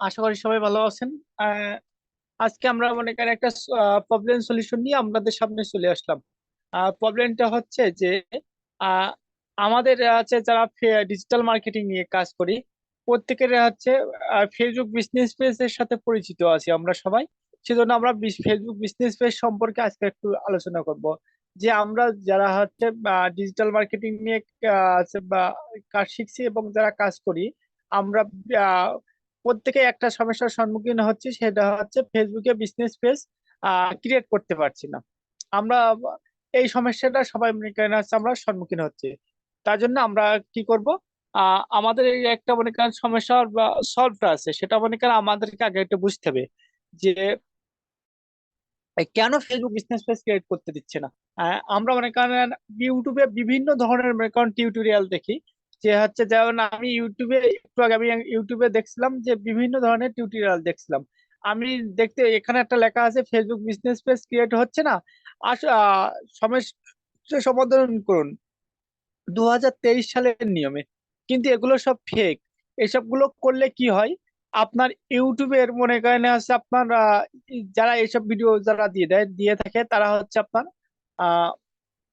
আশা করি সবাই ভালো আছেন। আজকে আমরা মনে করেন একটা প্রবলেম সলিউশন নিয়ে আপনাদের সামনে চলে আসলাম। প্রবলেমটা হচ্ছে যে আহ, আমাদের আছে যারা ডিজিটাল মার্কেটিং নিয়ে কাজ করি, প্রত্যেকের হচ্ছে ফেসবুক বিজনেস পেজ এর সাথে পরিচিত আছি আমরা সবাই। সেজন্য আমরা ফেসবুক বিজনেস পেজ সম্পর্কে আজকে একটু আলোচনা করব। যে আমরা যারা হচ্ছে ডিজিটাল মার্কেটিং নিয়ে আছে বা কাজ শিখছি এবং যারা কাজ করি, আমরা প্রত্যেকে একটা সমস্যার সম্মুখীন হচ্ছে, সেটা হচ্ছে ফেসবুকে বিজনেস পেজ ক্রিয়েট করতে পারছি না আমরা। এই সমস্যাটা সবাই মনে করেন হচ্ছে আমরা সম্মুখীন হচ্ছে। তার জন্য আমরা কি করব, আমাদের এই একটা মনে করেন সমস্যা বা সলভটা আছে, সেটা মনে করেন আমাদেরকে আগে একটু বুঝতে হবে যে কেন ফেসবুক বিজনেস পেজ ক্রিয়েট করতে দিচ্ছে না। আমরা মনে করেন ইউটিউবে বিভিন্ন ধরনের মনে করেন টিউটোরিয়াল দেখি। যে হচ্ছে যেমন আমি ইউটিউবে একটু আগে আমি ইউটিউবে দেখছিলাম যে বিভিন্ন ধরনের টিউটোরিয়াল দেখছিলাম। আমি দেখতে এখানে একটা লেখা আছে ফেসবুক বিজনেস পেজ ক্রিয়েট হচ্ছে না, সমস্যা সমাধান করুন 2023 সালের নিয়মে। কিন্তু এগুলো সব ফেক। এসবগুলো করলে কি হয়, আপনার ইউটিউবের মনে করেন হচ্ছে আপনার যারা এইসব ভিডিও যারা দিয়ে থাকে তারা হচ্ছে আপনার আহ,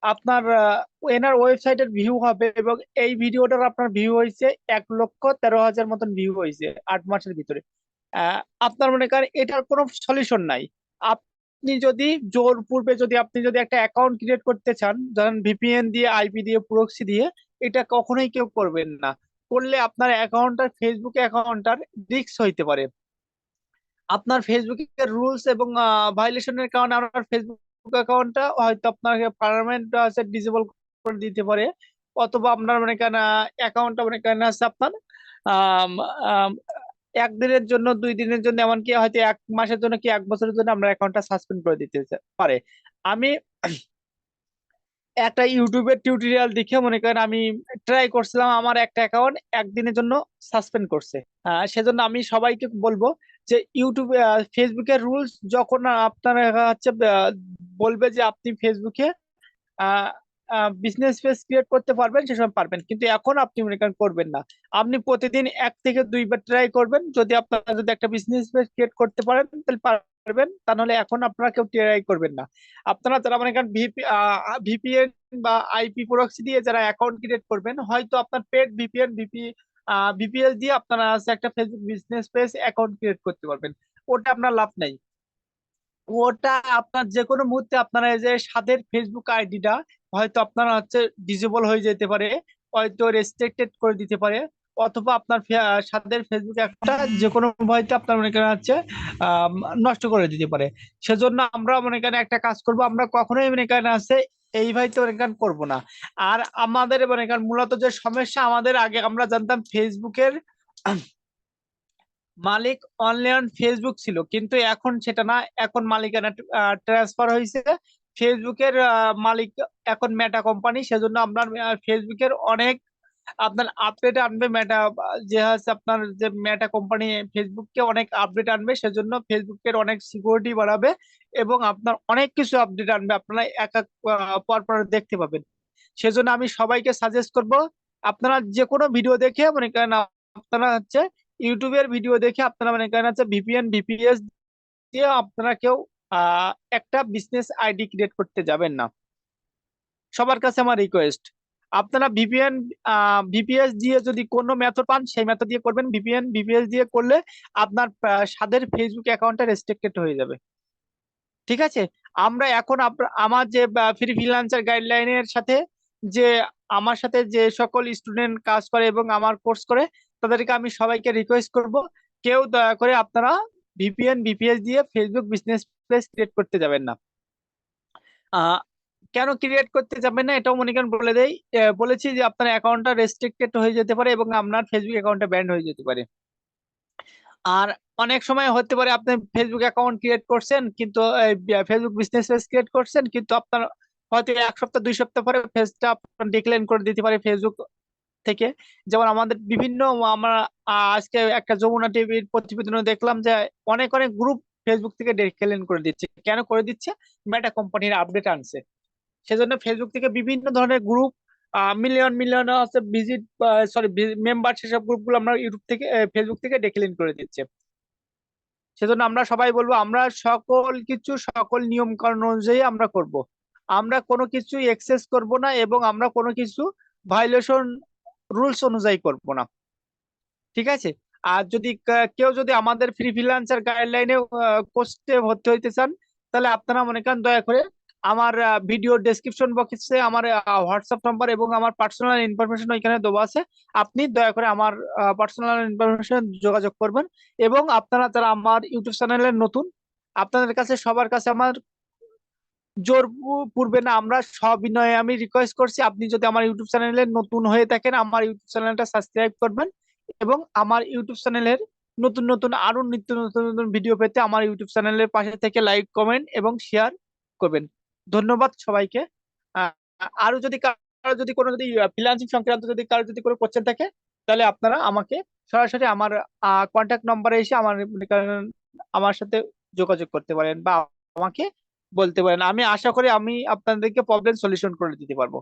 আপনার এনার ওয়েবসাইটের ভিউ হবে, এবং এই ভিডিওটার আপনার ভিউ হয়েছে 1,13,000 মতন ভিউ হয়েছে 8 মাসের ভিতরে। আহ, আপনার মনে করেন এটার কোনো সলিউশন নাই। আপনি যদি জোর পূর্বে যদি আপনি যদি একটা অ্যাকাউন্ট ক্রিয়েট করতে চান, ধরেন ভিপিএন দিয়ে, আইপি দিয়ে, প্রক্সি দিয়ে, এটা কখনোই কেউ করবেন না। করলে আপনার অ্যাকাউন্টটার, ফেসবুক অ্যাকাউন্টটার রিস্ক হইতে পারে। আপনার ফেসবুকের রুলস এবং ভাইলেশনের কারণে আপনার ফেসবুক অ্যাকাউন্টটা হয়তো আপনাকে পার্মানেন্ট ডিসেবল করে দিতে পারে। অথবা আপনার মনে করেন অ্যাকাউন্টটা মনে করেন আছে আপনার আম, আম, 1 দিনের জন্য, 2 দিনের জন্য, এমনকি হয়তো 1 মাসের জন্য কি 1 বছরের জন্য আমরা অ্যাকাউন্টটা সাসপেন্ড করে দিতে পারে। আমি একটা ইউটিউবের টিউটোরিয়াল দেখে মনে করেন আমি ট্রাই করছিলাম, আমার একটা অ্যাকাউন্ট 1 দিনের জন্য সাসপেন্ড করছে। সেজন্য আমি সবাইকে বলবো যে ইউটিউবে ফেসবুকের রুলস যখন আপনার হচ্ছে বলবে যে আপনি ফেসবুকে বিজনেস পেজ ক্রিয়েট করতে পারবেন, সে সময় পারবেন, কিন্তু এখন আপনি মনে করেন করবেন না। আপনি প্রতিদিন 1 থেকে 2 বার ট্রাই করবেন, যদি আপনারা যদি একটা বিজনেস পেজ ক্রিয়েট করতে পারেন তাহলে পারবেন, তা নাহলে এখন আপনারা কেউ ট্রাই করবেন না। আপনারা যারা মনে করেন ভিপিএন বা আইপি প্রক্সি দিয়ে যারা অ্যাকাউন্ট ক্রিয়েট করবেন, হয়তো আপনার পেড ভিপিএন ভিপিএস দিয়ে আপনারা আছে একটা Facebook business page account create করতে পারবেন। ওটা আপনার লাভ নাই। ওটা আপনার যে কোনো মুহূর্তে আপনার এই যে সাথের ফেসবুক আইডিটা হয়তো আপনার হচ্ছে ডিসেবল হয়ে যেতে পারে, হয়তো রেস্ট্রিক্টেড করে দিতে পারে। অথবা আপনার সাথের ফেসবুক একটা যে কোনো হয়তো আপনার মনে করেন হচ্ছে আম, নষ্ট করে দিতে পারে। সেজন্য আমরা মনে করেন একটা কাজ করব, আমরা কখনোই মনে করেন আছে এই ভাইতে মনে করেন করবো না। আর আমাদের মনে করেন মূলত যে সমস্যা, আমাদের আগে আমরা জানতাম ফেসবুকের মালিক অনলাইন ফেসবুক ছিল, কিন্তু এখন সেটা না। এখন মালিকানা ট্রান্সফার হয়েছে। ফেসবুকের মালিক এখন মেটা কোম্পানি। সেজন্য আমরা ফেসবুকের অনেক আপনার আপডেট আনবে মেটা, যে হচ্ছে আপনার যে মেটা কোম্পানি ফেসবুককে অনেক আপডেট আনবে, সেজন্য ফেসবুকের অনেক সিকিউরিটি বাড়াবে এবং আপনার অনেক কিছু আপডেট আনবে, আপনারা এক এক পর পর দেখতে পাবেন। সেজন্য আমি সবাইকে সাজেস্ট করব, আপনারা যে কোনো ভিডিও দেখে মনে করেন আপনারা হচ্ছে ইউটিউবের ভিডিও দেখে আপনারা মনে করেন হচ্ছে ভিপিএন ভিপিএস দিয়ে আপনারা কেউ আহ একটা বিজনেস আইডি ক্রিয়েট করতে যাবেন না। সবার কাছে আমার রিকোয়েস্ট, আপনারা ভিপিএন ভিপিএস দিয়ে যদি কোনো মেথড পান সেই মেথড দিয়ে করবেন। ভিপিএন ভিপিএস দিয়ে করলে আপনার সাদের ফেসবুক অ্যাকাউন্টটা রেস্ট্রিক্টেড হয়ে যাবে। ঠিক আছে। আমরা এখন আমার যে ফ্রি ফ্রিল্যান্সার গাইডলাইনের সাথে যে আমার সাথে যে সকল স্টুডেন্ট কাজ করে এবং আমার কোর্স করে, তাদেরকে আমি সবাইকে রিকোয়েস্ট করব, কেউ দয়া করে আপনারা ভিপিএন ভিপিএস দিয়ে ফেসবুক বিজনেস পেজ ক্রিয়েট করতে যাবেন না। আহ কেন ক্রিয়েট করতে যাবেন না এটাও মনে করেন বলে দেই। বলেছি যে আপনার অ্যাকাউন্টটা রেস্ট্রিক্টেড হয়ে যেতে পারে এবং আপনার ফেসবুক অ্যাকাউন্টটা ব্যান্ড হয়ে যেতে পারে। আর অনেক সময় হতে পারে আপনি ফেসবুক অ্যাকাউন্ট ক্রিয়েট করছেন, কিন্তু ফেসবুক বিজনেস পেজ ক্রিয়েট করছেন, কিন্তু আপনার হয়তো 1 সপ্তাহ 2 সপ্তাহ পরে পেজটা আপনার ডিক্লাইন করে দিতে পারে ফেসবুক থেকে। যেমন আমাদের বিভিন্ন, আমরা আজকে একটা যমুনা টিভির প্রতিবেদনে দেখলাম যে অনেক অনেক গ্রুপ ফেসবুক থেকে ডিক্লাইন করে দিচ্ছে। কেন করে দিচ্ছে? মেটা কোম্পানির আপডেট আনছে। সেজন্য ফেসবুক থেকে বিভিন্ন ধরনের গ্রুপ মিলিয়ন মিলিয়ন হচ্ছে ভিজিট, সরি, মেম্বার, সেসব গ্রুপগুলো আমরা ইউটিউব থেকে ফেসবুক থেকে ডিক্লিন করে দিচ্ছে। সেজন্য আমরা সবাই বলবো, আমরা সকল কিছু সকল নিয়ম কানুন অনুযায়ী আমরা করব। আমরা কোনো কিছু এক্সেস করব না, এবং আমরা কোনো কিছু ভায়োলেশন রুলস অনুযায়ী করব না। ঠিক আছে। আর যদি কেউ যদি আমাদের ফ্রিল্যান্সার গাইডলাইনে কোর্সে ভর্তি হইতে চান, তাহলে আপনারা মনে করেন দয়া করে আমার ভিডিও ডেসক্রিপশন বক্সে আমার হোয়াটসঅ্যাপ নাম্বার এবং আমার পার্সোনাল ইনফরমেশন ওইখানে দেওয়া আছে। আপনি দয়া করে আমার পার্সোনাল ইনফরমেশন যোগাযোগ করবেন। এবং আপনারা যারা আমার ইউটিউব চ্যানেলের নতুন, আপনাদের কাছে সবার কাছে আমার জোর পূর্বে না, আমরা সবিনয়ে আমি রিকোয়েস্ট করছি, আপনি যদি আমার ইউটিউব চ্যানেলে নতুন হয়ে থাকেন, আমার ইউটিউব চ্যানেলটা সাবস্ক্রাইব করবেন। এবং আমার ইউটিউব চ্যানেলের নতুন নতুন আরো নিত্য নতুন নতুন ভিডিও পেতে আমার ইউটিউব চ্যানেলের পাশে থেকে লাইক, কমেন্ট এবং শেয়ার করবেন। ধন্যবাদ সবাইকে। আহ, আরো যদি কারো যদি কোনো যদি ফ্রিল্যান্সিং সংক্রান্ত যদি কারো যদি কোনো কোশ্চেন থাকে, তাহলে আপনারা আমাকে সরাসরি আমার কন্ট্যাক্ট নম্বরে এসে আমার মনে করেন আমার সাথে যোগাযোগ করতে পারেন, বা আমাকে বলতে পারেন। আমি আশা করি আমি আপনাদেরকে প্রবলেম সলিউশন করে দিতে পারবো।